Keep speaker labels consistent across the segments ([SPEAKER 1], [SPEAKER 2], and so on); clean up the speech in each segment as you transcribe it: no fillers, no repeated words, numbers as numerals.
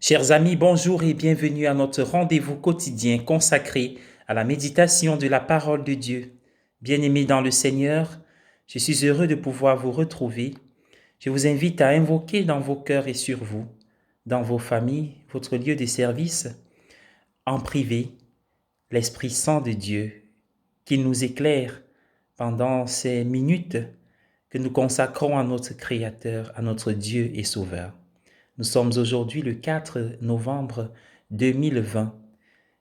[SPEAKER 1] Chers amis, bonjour et bienvenue à notre rendez-vous quotidien consacré à la méditation de la parole de Dieu. Bien-aimés dans le Seigneur, je suis heureux de pouvoir vous retrouver. Je vous invite à invoquer dans vos cœurs et sur vous, dans vos familles, votre lieu de service, en privé, l'Esprit Saint de Dieu, qu'il nous éclaire pendant ces minutes que nous consacrons à notre Créateur, à notre Dieu et Sauveur. Nous sommes aujourd'hui le 4 novembre 2020.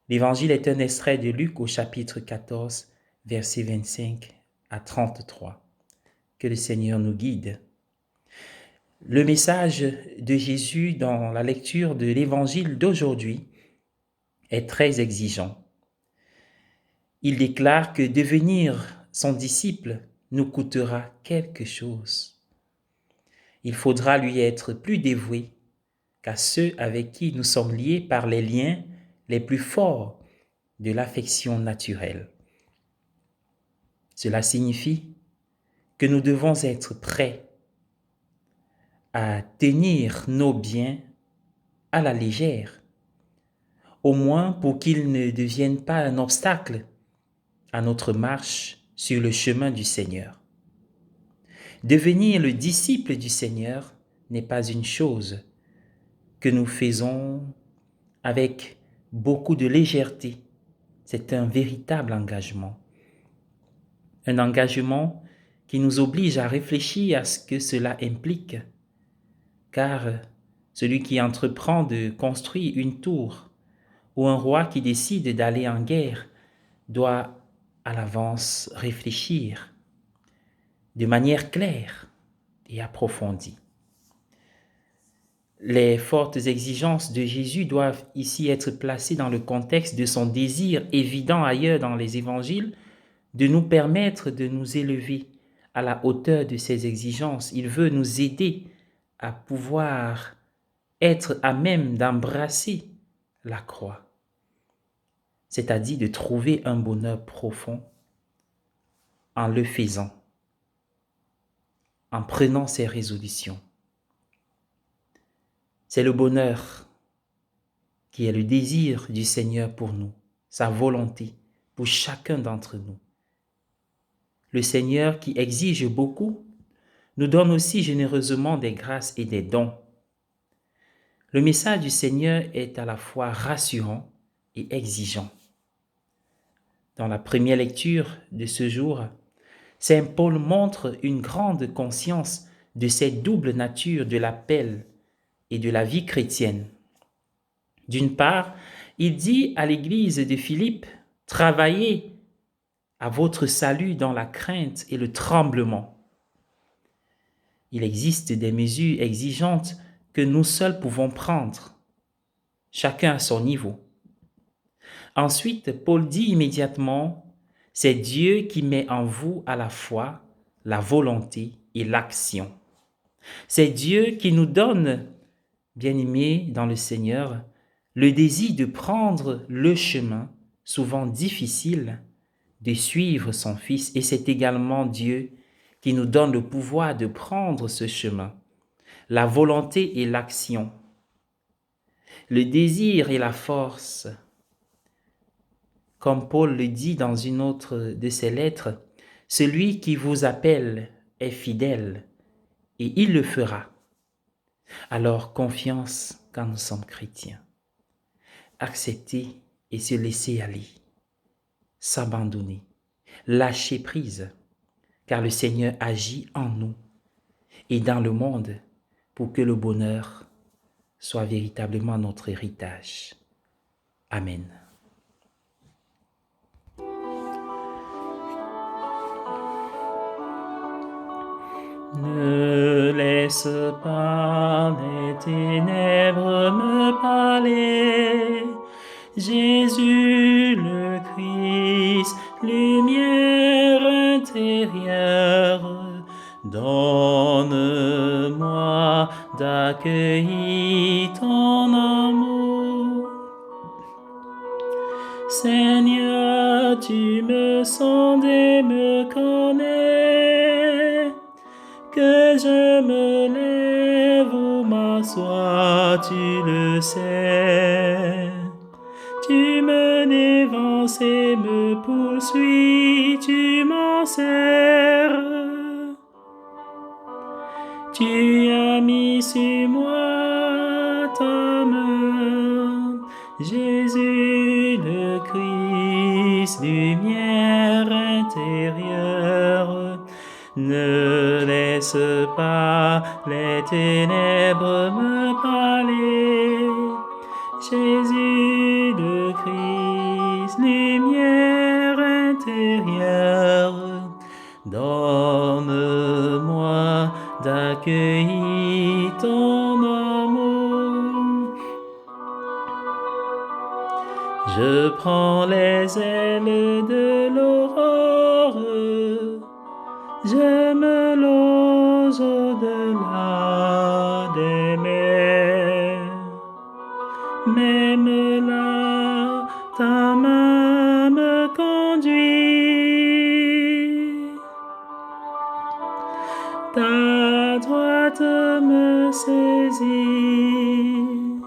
[SPEAKER 1] L'évangile est un extrait de Luc au chapitre 14, versets 25 à 33. Que le Seigneur nous guide. Le message de Jésus dans la lecture de l'évangile d'aujourd'hui est très exigeant. Il déclare que devenir son disciple nous coûtera quelque chose. Il faudra lui être plus dévoué qu'à ceux avec qui nous sommes liés par les liens les plus forts de l'affection naturelle. Cela signifie que nous devons être prêts à tenir nos biens à la légère, au moins pour qu'ils ne deviennent pas un obstacle à notre marche sur le chemin du Seigneur. Devenir le disciple du Seigneur n'est pas une chose que nous faisons avec beaucoup de légèreté. C'est un véritable engagement. Un engagement qui nous oblige à réfléchir à ce que cela implique, car celui qui entreprend de construire une tour ou un roi qui décide d'aller en guerre doit à l'avance réfléchir de manière claire et approfondie. Les fortes exigences de Jésus doivent ici être placées dans le contexte de son désir évident ailleurs dans les évangiles de nous permettre de nous élever à la hauteur de ces exigences. Il veut nous aider à pouvoir être à même d'embrasser la croix, c'est-à-dire de trouver un bonheur profond en le faisant, en prenant ses résolutions. C'est le bonheur qui est le désir du Seigneur pour nous, sa volonté pour chacun d'entre nous. Le Seigneur qui exige beaucoup nous donne aussi généreusement des grâces et des dons. Le message du Seigneur est à la fois rassurant et exigeant. Dans la première lecture de ce jour, Saint Paul montre une grande conscience de cette double nature de l'appel et de la vie chrétienne. D'une part, il dit à l'église de Philippe, « Travaillez à votre salut dans la crainte et le tremblement. » Il existe des mesures exigeantes que nous seuls pouvons prendre, chacun à son niveau. Ensuite, Paul dit immédiatement, « C'est Dieu qui met en vous à la fois la volonté et l'action. » C'est Dieu qui nous donne, bien-aimés dans le Seigneur, le désir de prendre le chemin, souvent difficile, de suivre son Fils. Et c'est également Dieu qui nous donne le pouvoir de prendre ce chemin, la volonté et l'action, le désir et la force. Comme Paul le dit dans une autre de ses lettres, « Celui qui vous appelle est fidèle et il le fera. » Alors confiance quand nous sommes chrétiens. Accepter et se laisser aller, s'abandonner, lâcher prise, car le Seigneur agit en nous et dans le monde pour que le bonheur soit véritablement notre héritage. Amen. Ne laisse pas les ténèbres me parler, Jésus le Christ, lumière intérieure, donne-moi d'accueillir ton amour. Seigneur, tu me sondes et me connais, que je me lève ou m'assoie sois, tu le sais. Tu me dévances et me poursuis, tu m'en sers. Tu as mis sur moi ta main, Jésus le Christ, lumière intérieure. Ne laisse pas les ténèbres me parler. Jésus le Christ, lumière intérieure, donne-moi d'accueillir ton amour. Je prends les ailes de l'aurore, je me lose au-delà des mers. Même là, ta main me conduit, ta droite me saisit.